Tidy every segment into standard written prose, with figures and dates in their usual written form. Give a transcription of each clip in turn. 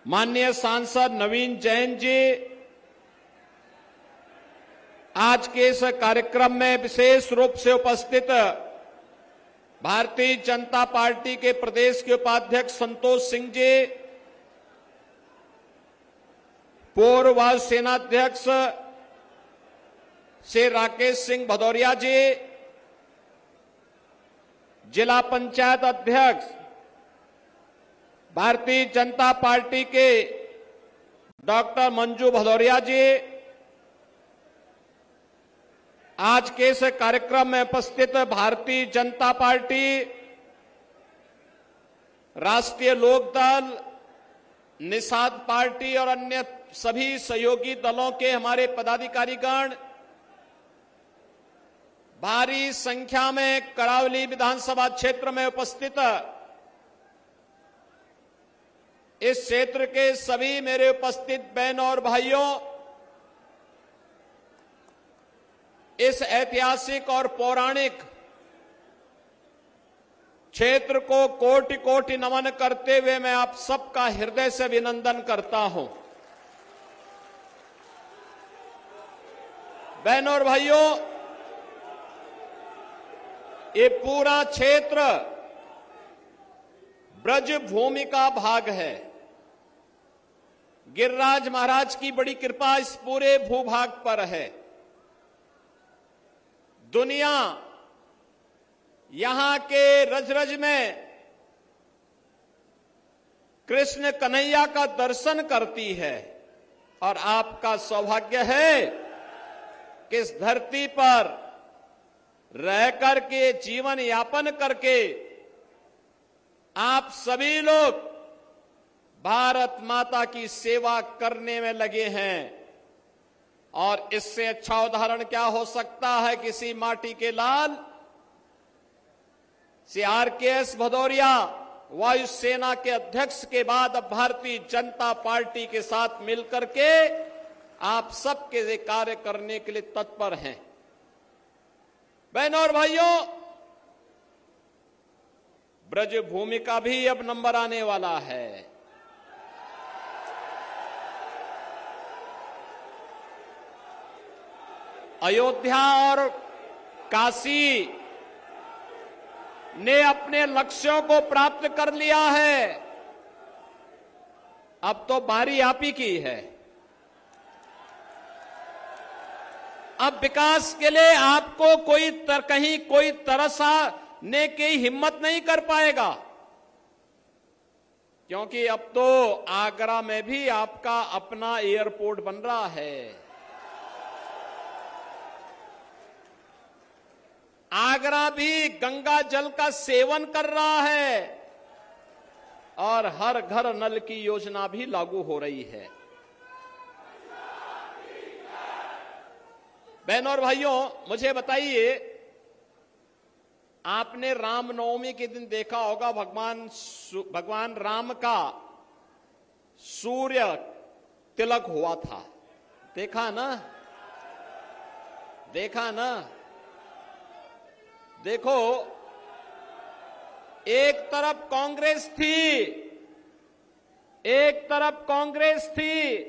माननीय सांसद नवीन जैन जी आज के इस कार्यक्रम में विशेष रूप से उपस्थित भारतीय जनता पार्टी के प्रदेश के उपाध्यक्ष संतोष सिंह जी, पूर्व वायु सेनाध्यक्ष श्री राकेश सिंह भदौरिया जी, जिला पंचायत अध्यक्ष भारतीय जनता पार्टी के डॉक्टर मंजू भदौरिया जी, आज के इस कार्यक्रम में उपस्थित भारतीय जनता पार्टी, राष्ट्रीय लोकदल, निषाद पार्टी और अन्य सभी सहयोगी दलों के हमारे पदाधिकारीगण, भारी संख्या में करावली विधानसभा क्षेत्र में उपस्थित इस क्षेत्र के सभी मेरे उपस्थित बहनों और भाइयों, इस ऐतिहासिक और पौराणिक क्षेत्र को कोटि कोटि नमन करते हुए मैं आप सबका हृदय से अभिनंदन करता हूं। बहनों और भाइयों, ये पूरा क्षेत्र ब्रज भूमि का भाग है। गिरिराज महाराज की बड़ी कृपा इस पूरे भूभाग पर है। दुनिया यहां के रज रज में कृष्ण कन्हैया का दर्शन करती है और आपका सौभाग्य है कि इस धरती पर रह करके जीवन यापन करके आप सभी लोग भारत माता की सेवा करने में लगे हैं। और इससे अच्छा उदाहरण क्या हो सकता है किसी माटी के लाल श्री RKS भदौरिया वायुसेना के अध्यक्ष के बाद अब भारतीय जनता पार्टी के साथ मिलकर के आप सबके कार्य करने के लिए तत्पर हैं। बहनों और भाइयों, ब्रज भूमि का भी अब नंबर आने वाला है। अयोध्या और काशी ने अपने लक्ष्यों को प्राप्त कर लिया है। अब तो बारी आप ही की है। अब विकास के लिए आपको कहीं कोई तरसाने की हिम्मत नहीं कर पाएगा, क्योंकि अब तो आगरा में भी आपका अपना एयरपोर्ट बन रहा है। आगरा भी गंगा जल का सेवन कर रहा है और हर घर नल की योजना भी लागू हो रही है। बहनों और भाइयों, मुझे बताइए, आपने रामनवमी के दिन देखा होगा भगवान राम का सूर्य तिलक हुआ था। देखा ना? देखा ना? देखो, एक तरफ कांग्रेस थी,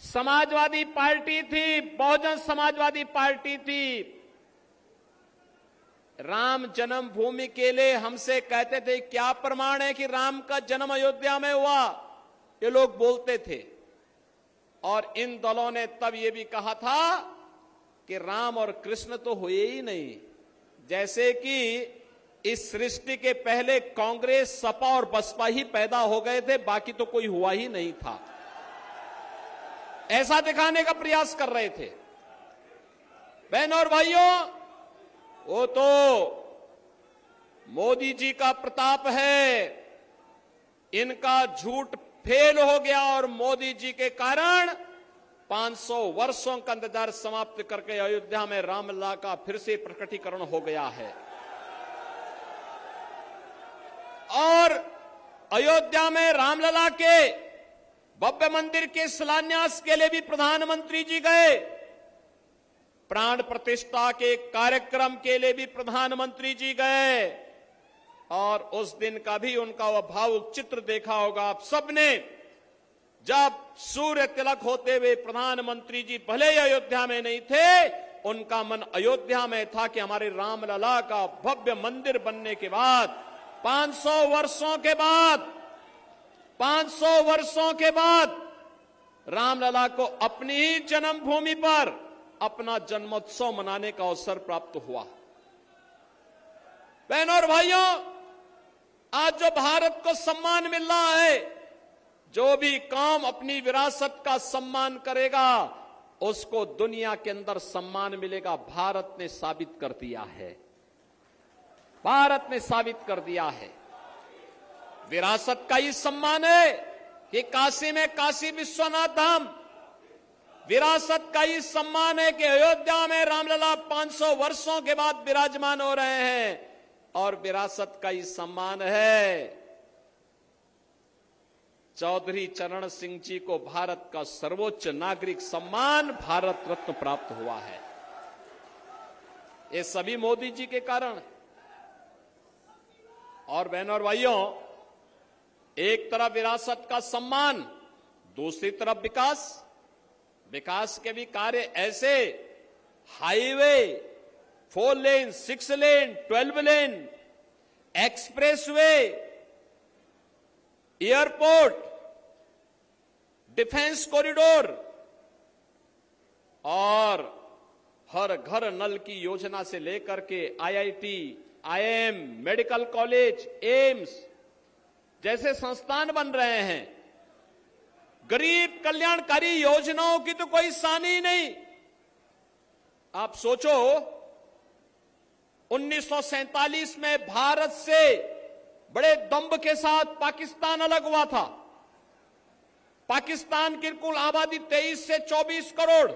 समाजवादी पार्टी थी, बहुजन समाजवादी पार्टी थी। राम जन्मभूमि के लिए हमसे कहते थे क्या प्रमाण है कि राम का जन्म अयोध्या में हुआ, ये लोग बोलते थे। और इन दलों ने तब ये भी कहा था कि राम और कृष्ण तो हुए ही नहीं, जैसे कि इस सृष्टि के पहले कांग्रेस, सपा और बसपा ही पैदा हो गए थे, बाकी तो कोई हुआ ही नहीं था। ऐसा दिखाने का प्रयास कर रहे थे। बहनों और भाइयों, वो तो मोदी जी का प्रताप है, इनका झूठ फेल हो गया और मोदी जी के कारण 500 वर्षों का इंतजार समाप्त करके अयोध्या में रामलला का फिर से प्रकटीकरण हो गया है। और अयोध्या में रामलला के भव्य मंदिर के शिलान्यास के लिए भी प्रधानमंत्री जी गए, प्राण प्रतिष्ठा के कार्यक्रम के लिए भी प्रधानमंत्री जी गए। और उस दिन का भी उनका वह भावुक चित्र देखा होगा आप सबने। जब सूर्य तिलक होते हुए प्रधानमंत्री जी भले ही अयोध्या में नहीं थे, उनका मन अयोध्या में था कि हमारे रामलला का भव्य मंदिर बनने के बाद 500 वर्षों के बाद रामलला को अपनी ही जन्मभूमि पर अपना जन्मोत्सव मनाने का अवसर प्राप्त हुआ। बहनों और भाइयों, आज जो भारत को सम्मान मिल रहा है, जो भी काम अपनी विरासत का सम्मान करेगा उसको दुनिया के अंदर सम्मान मिलेगा। भारत ने साबित कर दिया है, भारत ने साबित कर दिया है। विरासत का ही सम्मान है कि काशी में काशी विश्वनाथ धाम, विरासत का ही सम्मान है कि अयोध्या में रामलला 500 वर्षों के बाद विराजमान हो रहे हैं, और विरासत का ही सम्मान है चौधरी चरण सिंह जी को भारत का सर्वोच्च नागरिक सम्मान भारत रत्न प्राप्त हुआ है। ये सभी मोदी जी के कारण। और बहनों और भाइयों, एक तरफ विरासत का सम्मान, दूसरी तरफ विकास के भी कार्य ऐसे, हाईवे 4 लेन, 6 लेन, 12 लेन, एक्सप्रेसवे, एयरपोर्ट, डिफेंस कॉरिडोर और हर घर नल की योजना से लेकर के IIT, IIM, medical college, AIIMS जैसे संस्थान बन रहे हैं। गरीब कल्याणकारी योजनाओं की तो कोई सानी ही नहीं। आप सोचो, 1947 में भारत से बड़े दंभ के साथ पाकिस्तान अलग हुआ था। पाकिस्तान की कुल आबादी 23 से 24 करोड़,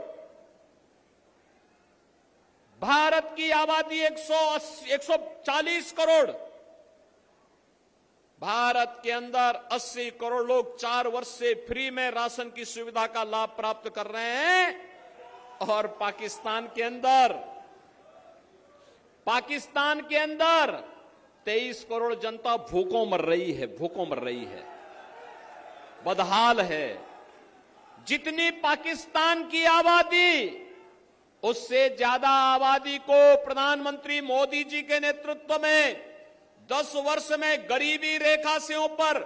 भारत की आबादी 140 करोड़। भारत के अंदर 80 करोड़ लोग 4 वर्ष से फ्री में राशन की सुविधा का लाभ प्राप्त कर रहे हैं, और पाकिस्तान के अंदर 23 करोड़ जनता भूखों मर रही है, बदहाल है। जितनी पाकिस्तान की आबादी, उससे ज्यादा आबादी को प्रधानमंत्री मोदी जी के नेतृत्व में 10 वर्ष में गरीबी रेखा से ऊपर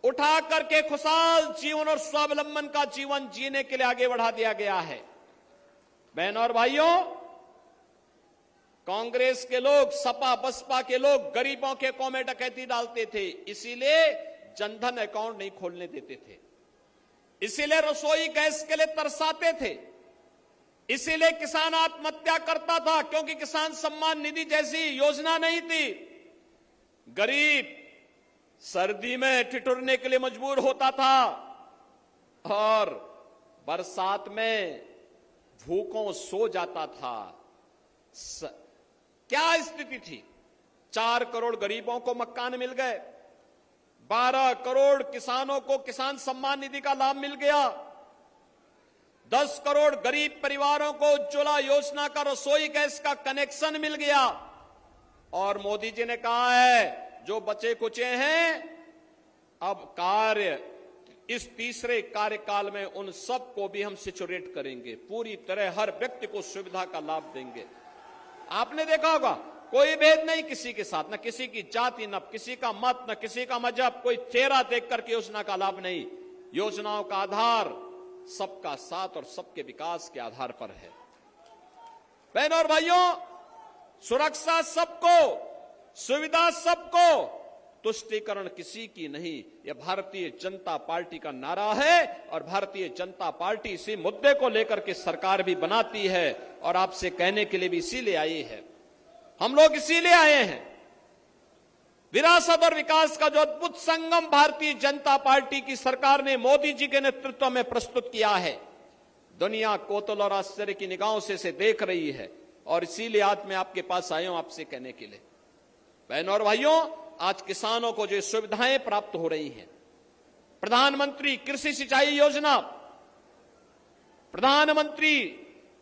उठा करके खुशहाल जीवन और स्वावलंबन का जीवन जीने के लिए आगे बढ़ा दिया गया है। बहनों और भाइयों, कांग्रेस के लोग, सपा बसपा के लोग गरीबों के अकाउंट में डकैती डालते थे, इसीलिए जनधन अकाउंट नहीं खोलने देते थे, इसीलिए रसोई गैस के लिए तरसाते थे, इसीलिए किसान आत्महत्या करता था, क्योंकि किसान सम्मान निधि जैसी योजना नहीं थी। गरीब सर्दी में ठिठुरने के लिए मजबूर होता था और बरसात में भूखों सो जाता था। क्या स्थिति थी? 4 करोड़ गरीबों को मकान मिल गए, 12 करोड़ किसानों को किसान सम्मान निधि का लाभ मिल गया, 10 करोड़ गरीब परिवारों को उज्ज्वला योजना का रसोई गैस का कनेक्शन मिल गया। और मोदी जी ने कहा है, जो बचे कुचे हैं, अब कार्य इस तीसरे कार्यकाल में उन सबको भी हम सिचुरेट करेंगे, पूरी तरह हर व्यक्ति को सुविधा का लाभ देंगे। आपने देखा होगा, कोई भेद नहीं किसी के साथ, न किसी की जाति, न किसी का मत, न किसी का मजहब, कोई चेहरा देख करके योजना का लाभ नहीं। योजनाओं का आधार सबका साथ और सबके विकास के आधार पर है। बहनों और भाइयों, सुरक्षा सबको, सुविधा सबको, तुष्टीकरण किसी की नहीं, यह भारतीय जनता पार्टी का नारा है। और भारतीय जनता पार्टी इसी मुद्दे को लेकर के सरकार भी बनाती है, और आपसे कहने के लिए भी इसीलिए आई है, हम लोग इसीलिए आए हैं। विरासत और विकास का जो अद्भुत संगम भारतीय जनता पार्टी की सरकार ने मोदी जी के नेतृत्व में प्रस्तुत किया है, दुनिया कौतूहल और आश्चर्य की निगाहों से इसे देख रही है। और इसीलिए आज मैं आपके पास आया हूं आपसे कहने के लिए। बहनों और भाइयों, आज किसानों को जो सुविधाएं प्राप्त हो रही हैं, प्रधानमंत्री कृषि सिंचाई योजना, प्रधानमंत्री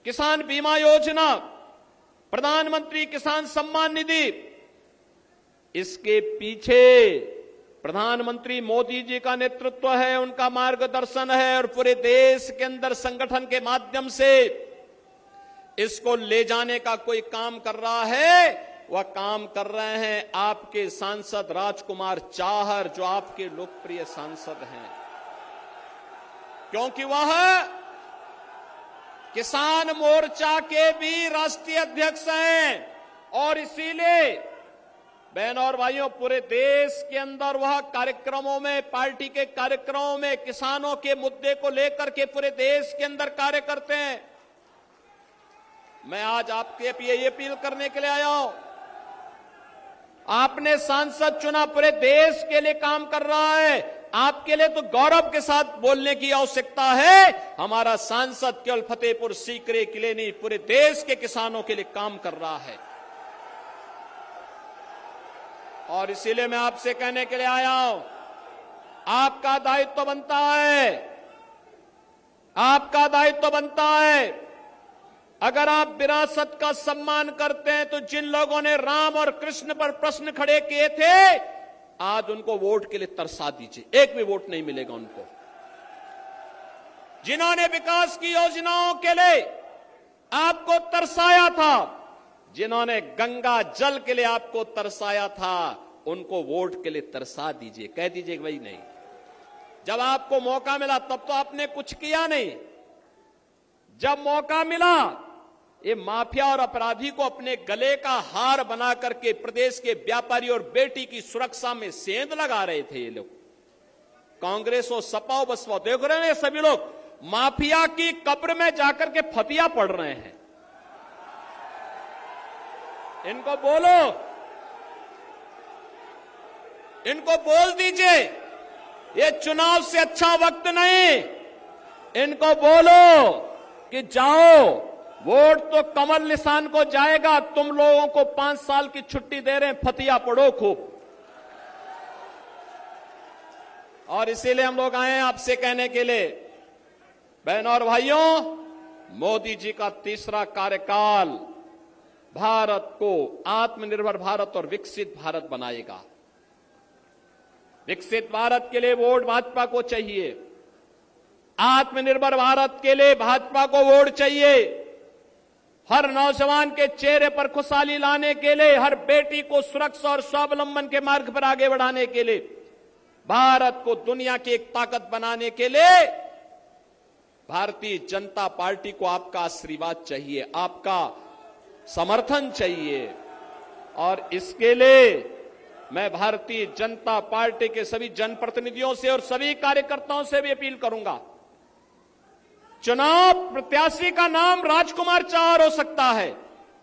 किसान बीमा योजना, प्रधानमंत्री किसान सम्मान निधि, इसके पीछे प्रधानमंत्री मोदी जी का नेतृत्व है, उनका मार्गदर्शन है और पूरे देश के अंदर संगठन के माध्यम से इसको ले जाने का कोई काम कर रहा है, वह काम कर रहे हैं आपके सांसद राजकुमार चाहर, जो आपके लोकप्रिय सांसद हैं, क्योंकि वह किसान मोर्चा के भी राष्ट्रीय अध्यक्ष हैं और इसीलिए बहनों और भाइयों पूरे देश के अंदर वह कार्यक्रमों में, पार्टी के कार्यक्रमों में किसानों के मुद्दे को लेकर के पूरे देश के अंदर कार्य करते हैं। मैं आज आपके ये अपील करने के लिए आया हूं, आपने सांसद चुना, पूरे देश के लिए काम कर रहा है, आपके लिए तो गौरव के साथ बोलने की आवश्यकता है। हमारा सांसद केवल फतेहपुर सीकरी के लिए नहीं, पूरे देश के किसानों के लिए काम कर रहा है और इसीलिए मैं आपसे कहने के लिए आया हूं, आपका दायित्व बनता है, आपका दायित्व बनता है। अगर आप विरासत का सम्मान करते हैं तो जिन लोगों ने राम और कृष्ण पर प्रश्न खड़े किए थे, आज उनको वोट के लिए तरसा दीजिए, एक भी वोट नहीं मिलेगा उनको। जिन्होंने विकास की योजनाओं के लिए आपको तरसाया था, जिन्होंने गंगा जल के लिए आपको तरसाया था, उनको वोट के लिए तरसा दीजिए, कह दीजिए भाई नहीं। जब आपको मौका मिला तब तो आपने कुछ किया नहीं, जब मौका मिला ये माफिया और अपराधी को अपने गले का हार बना करके प्रदेश के व्यापारी और बेटी की सुरक्षा में सेंध लगा रहे थे ये लोग, कांग्रेस और सपा और बसपा। देख रहे हैं सभी लोग माफिया की कब्र में जाकर के फतिया पड़ रहे हैं। इनको बोलो, इनको बोल दीजिए ये चुनाव से अच्छा वक्त नहीं। इनको बोलो कि जाओ, वोट तो कमल निशान को जाएगा, तुम लोगों को 5 साल की छुट्टी दे रहे हैं, फतिया पड़ो खूब। और इसीलिए हम लोग आए हैं आपसे कहने के लिए, बहनों और भाइयों, मोदी जी का तीसरा कार्यकाल भारत को आत्मनिर्भर भारत और विकसित भारत बनाएगा। विकसित भारत के लिए वोट भाजपा को चाहिए, आत्मनिर्भर भारत के लिए भाजपा को वोट चाहिए। हर नौजवान के चेहरे पर खुशहाली लाने के लिए, हर बेटी को सुरक्षा और स्वावलंबन के मार्ग पर आगे बढ़ाने के लिए, भारत को दुनिया की एक ताकत बनाने के लिए भारतीय जनता पार्टी को आपका आशीर्वाद चाहिए, आपका समर्थन चाहिए। और इसके लिए मैं भारतीय जनता पार्टी के सभी जनप्रतिनिधियों से और सभी कार्यकर्ताओं से भी अपील करूंगा, चुनाव प्रत्याशी का नाम राजकुमार चाहर हो सकता है,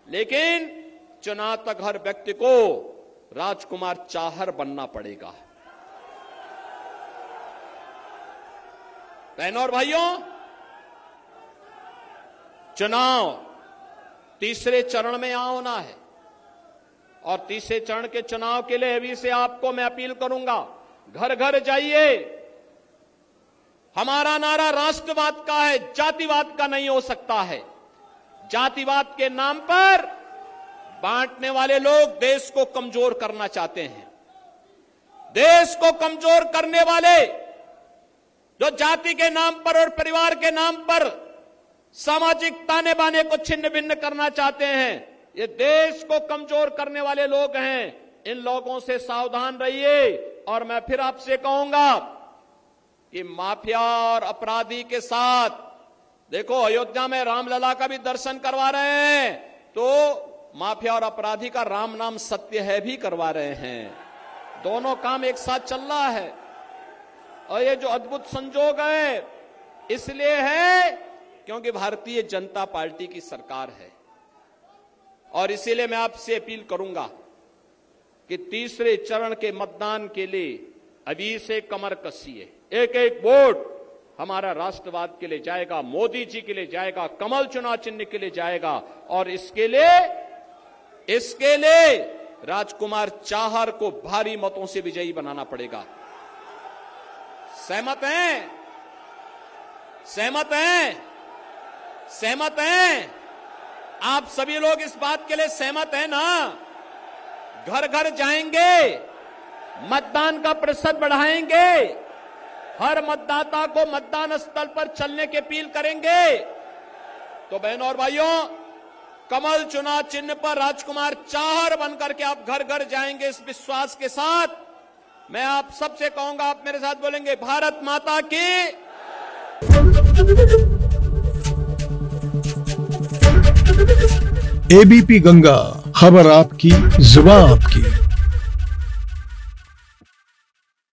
लेकिन चुनाव तक हर व्यक्ति को राजकुमार चाहर बनना पड़ेगा। बहनों और भाइयों, चुनाव तीसरे चरण में यहां होना है और तीसरे चरण के चुनाव के लिए अभी से आपको मैं अपील करूंगा, घर घर जाइए। हमारा नारा राष्ट्रवाद का है, जातिवाद का नहीं हो सकता है। जातिवाद के नाम पर बांटने वाले लोग देश को कमजोर करना चाहते हैं। देश को कमजोर करने वाले जो जाति के नाम पर और परिवार के नाम पर सामाजिक ताने बाने को छिन्न भिन्न करना चाहते हैं, ये देश को कमजोर करने वाले लोग हैं। इन लोगों से सावधान रहिए। और मैं फिर आपसे कहूंगा कि माफिया और अपराधी के साथ, देखो अयोध्या में रामलला का भी दर्शन करवा रहे हैं, तो माफिया और अपराधी का राम नाम सत्य है भी करवा रहे हैं। दोनों काम एक साथ चल रहा है और ये जो अद्भुत संजोग है इसलिए है क्योंकि भारतीय जनता पार्टी की सरकार है। और इसीलिए मैं आपसे अपील करूंगा कि तीसरे चरण के मतदान के लिए अभी से कमर कसिए। एक एक वोट हमारा राष्ट्रवाद के लिए जाएगा, मोदी जी के लिए जाएगा, कमल चुनाव चिन्ह के लिए जाएगा। और इसके लिए राजकुमार चाहर को भारी मतों से विजयी बनाना पड़ेगा। सहमत हैं? सहमत हैं? सहमत हैं? आप सभी लोग इस बात के लिए सहमत हैं ना? घर घर जाएंगे, मतदान का प्रतिशत बढ़ाएंगे, हर मतदाता को मतदान स्थल पर चलने की अपील करेंगे। तो बहनों और भाइयों, कमल चुनाव चिन्ह पर राजकुमार चाहर बनकर के आप घर घर जाएंगे इस विश्वास के साथ। मैं आप सबसे कहूंगा, आप मेरे साथ बोलेंगे, भारत माता की। एबीपी गंगा, खबर आपकी, जुबान आपकी।